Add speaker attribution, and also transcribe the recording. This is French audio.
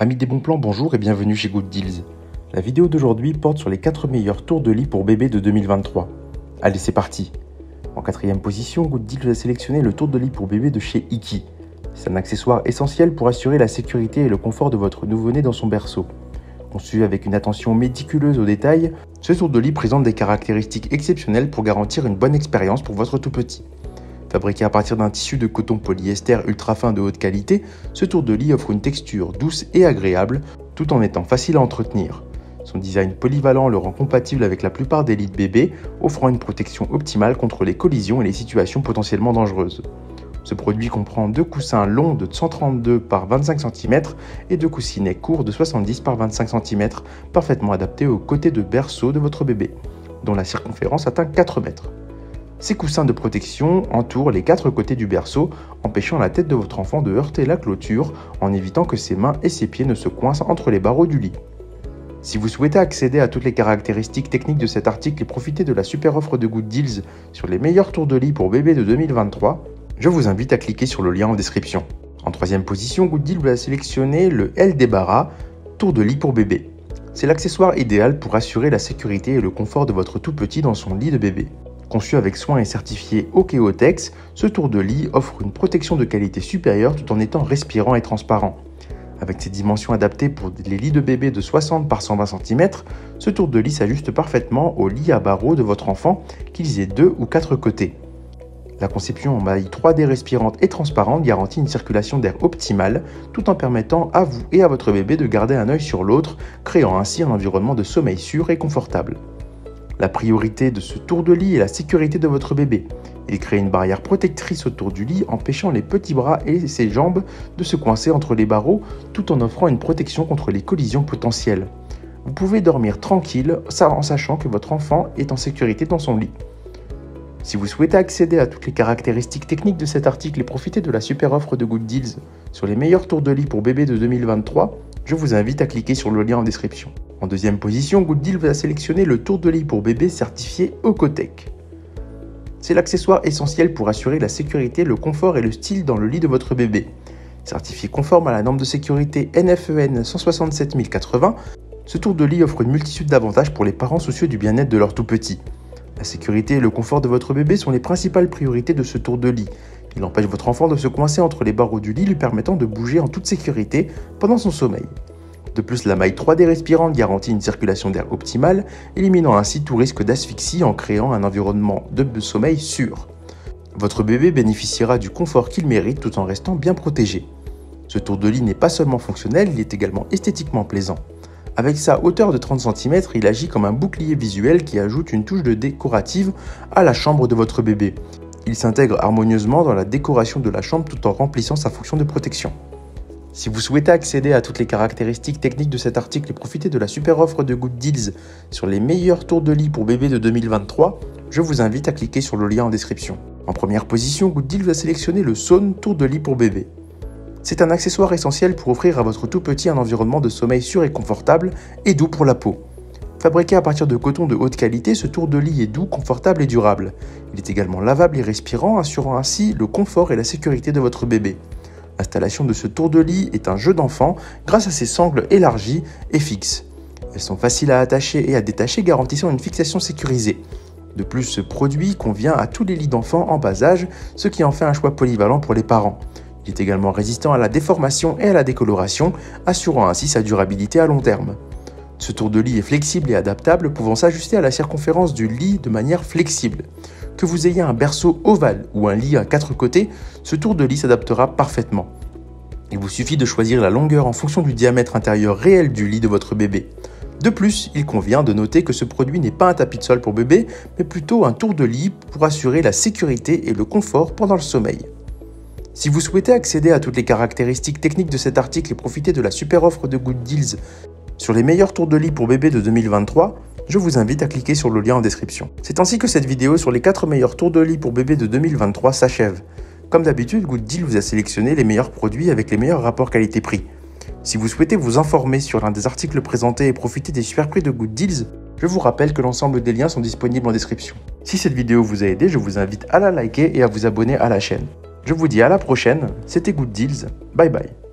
Speaker 1: Amis des bons plans, bonjour et bienvenue chez Good Deals. La vidéo d'aujourd'hui porte sur les 4 meilleurs tours de lit pour bébé de 2023. Allez, c'est parti. En 4e position, Good Deals a sélectionné le tour de lit pour bébé de chez Iki. C'est un accessoire essentiel pour assurer la sécurité et le confort de votre nouveau-né dans son berceau. Conçu avec une attention méticuleuse aux détails, ce tour de lit présente des caractéristiques exceptionnelles pour garantir une bonne expérience pour votre tout petit. Fabriqué à partir d'un tissu de coton polyester ultra fin de haute qualité, ce tour de lit offre une texture douce et agréable, tout en étant facile à entretenir. Son design polyvalent le rend compatible avec la plupart des lits de bébé, offrant une protection optimale contre les collisions et les situations potentiellement dangereuses. Ce produit comprend 2 coussins longs de 132 par 25 cm et 2 coussinets courts de 70 par 25 cm, parfaitement adaptés au côté de berceau de votre bébé, dont la circonférence atteint 4 mètres. Ces coussins de protection entourent les 4 côtés du berceau, empêchant la tête de votre enfant de heurter la clôture en évitant que ses mains et ses pieds ne se coincent entre les barreaux du lit. Si vous souhaitez accéder à toutes les caractéristiques techniques de cet article et profiter de la super offre de Good Deals sur les meilleurs tours de lit pour bébé de 2023, je vous invite à cliquer sur le lien en description. En 3e position, Good Deals a sélectionné le L Débarras tour de lit pour bébé. C'est l'accessoire idéal pour assurer la sécurité et le confort de votre tout petit dans son lit de bébé. Conçu avec soin et certifié OKO-TEX, ce tour de lit offre une protection de qualité supérieure tout en étant respirant et transparent. Avec ses dimensions adaptées pour les lits de bébé de 60 par 120 cm, ce tour de lit s'ajuste parfaitement au lit à barreaux de votre enfant, qu'ils aient 2 ou 4 côtés. La conception en maille 3D respirante et transparente garantit une circulation d'air optimale, tout en permettant à vous et à votre bébé de garder un œil sur l'autre, créant ainsi un environnement de sommeil sûr et confortable. La priorité de ce tour de lit est la sécurité de votre bébé. Il crée une barrière protectrice autour du lit, empêchant les petits bras et ses jambes de se coincer entre les barreaux, tout en offrant une protection contre les collisions potentielles. Vous pouvez dormir tranquille en sachant que votre enfant est en sécurité dans son lit. Si vous souhaitez accéder à toutes les caractéristiques techniques de cet article et profiter de la super offre de Good Deals sur les meilleurs tours de lit pour bébé de 2023, je vous invite à cliquer sur le lien en description. En 2e position, Good Deals a sélectionné le tour de lit pour bébé certifié OKO-TEX. C'est l'accessoire essentiel pour assurer la sécurité, le confort et le style dans le lit de votre bébé. Certifié conforme à la norme de sécurité NFEN 177080, ce tour de lit offre une multitude d'avantages pour les parents soucieux du bien-être de leur tout petit. La sécurité et le confort de votre bébé sont les principales priorités de ce tour de lit. Il empêche votre enfant de se coincer entre les barreaux du lit, lui permettant de bouger en toute sécurité pendant son sommeil. De plus, la maille 3D respirante garantit une circulation d'air optimale, éliminant ainsi tout risque d'asphyxie en créant un environnement de sommeil sûr. Votre bébé bénéficiera du confort qu'il mérite tout en restant bien protégé. Ce tour de lit n'est pas seulement fonctionnel, il est également esthétiquement plaisant. Avec sa hauteur de 30 cm, il agit comme un bouclier visuel qui ajoute une touche de décorative à la chambre de votre bébé. Il s'intègre harmonieusement dans la décoration de la chambre tout en remplissant sa fonction de protection. Si vous souhaitez accéder à toutes les caractéristiques techniques de cet article et profiter de la super offre de Good Deals sur les meilleurs tours de lit pour bébé de 2023, je vous invite à cliquer sur le lien en description. En 1re position, Good Deals a sélectionné le Saune tour de lit pour bébé. C'est un accessoire essentiel pour offrir à votre tout petit un environnement de sommeil sûr et confortable et doux pour la peau. Fabriqué à partir de coton de haute qualité, ce tour de lit est doux, confortable et durable. Il est également lavable et respirant, assurant ainsi le confort et la sécurité de votre bébé. L'installation de ce tour de lit est un jeu d'enfant grâce à ses sangles élargies et fixes. Elles sont faciles à attacher et à détacher, garantissant une fixation sécurisée. De plus, ce produit convient à tous les lits d'enfants en bas âge, ce qui en fait un choix polyvalent pour les parents. Il est également résistant à la déformation et à la décoloration, assurant ainsi sa durabilité à long terme. Ce tour de lit est flexible et adaptable, pouvant s'ajuster à la circonférence du lit de manière flexible. Que vous ayez un berceau ovale ou un lit à 4 côtés, ce tour de lit s'adaptera parfaitement. Il vous suffit de choisir la longueur en fonction du diamètre intérieur réel du lit de votre bébé. De plus, il convient de noter que ce produit n'est pas un tapis de sol pour bébé, mais plutôt un tour de lit pour assurer la sécurité et le confort pendant le sommeil. Si vous souhaitez accéder à toutes les caractéristiques techniques de cet article et profiter de la super offre de Good Deals sur les meilleurs tours de lit pour bébé de 2023, je vous invite à cliquer sur le lien en description. C'est ainsi que cette vidéo sur les 4 meilleurs tours de lit pour bébé de 2023 s'achève. Comme d'habitude, Good Deals vous a sélectionné les meilleurs produits avec les meilleurs rapports qualité-prix. Si vous souhaitez vous informer sur l'un des articles présentés et profiter des super prix de Good Deals, je vous rappelle que l'ensemble des liens sont disponibles en description. Si cette vidéo vous a aidé, je vous invite à la liker et à vous abonner à la chaîne. Je vous dis à la prochaine, c'était Good Deals, bye bye.